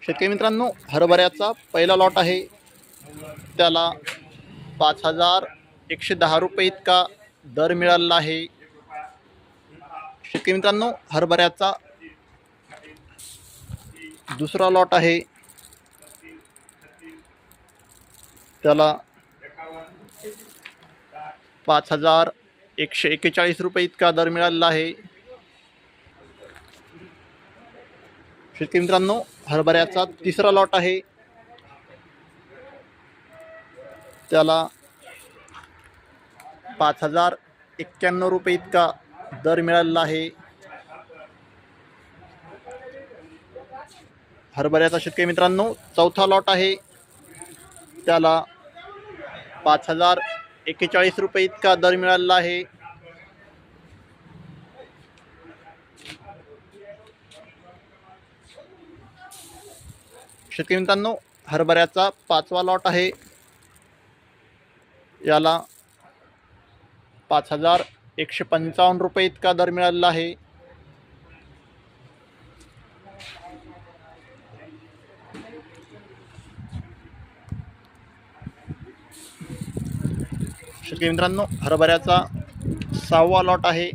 शेतकरी मित्रांनो, हरभऱ्याचा पहिला लॉट आहे, त्याला 5,110 रुपये इतका दर मिळालेला आहे। शेतकरी मित्रांनो, हरभऱ्याचा दुसरा लॉट आहे, त्याला 5,141 रुपये इतका दर मिळालेला आहे। शेतकरी मित्रांनो, हरभऱ्याचा तिसरा लॉट आहे, त्याला 5,091 रुपये इतका दर मिळालेला आहे। हरभऱ्याचा शेतकरी मित्रांनो चौथा लॉट आहे, त्याला 5,041 रुपये इतका दर मिळालेला आहे। शेतकरी मित्रांनो, हरभऱ्याचा पाचवा लॉट आहे, याला 5,155 रुपये इतका दर मिळालेला आहे। शेतकरी मित्रांनो, हरभऱ्याचा सहावा लॉट आहे,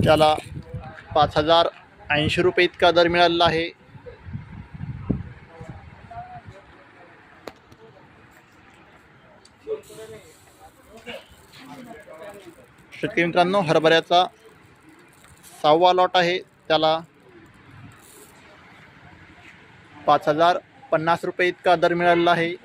त्याला 5,080 रुपये इतका दर मिळालेला आहे। शेतकरी मित्रांनो, हरभऱ्याचा सहावा लॉट आहे, त्याला 5,050 रुपये इतका दर मिळालेला आहे।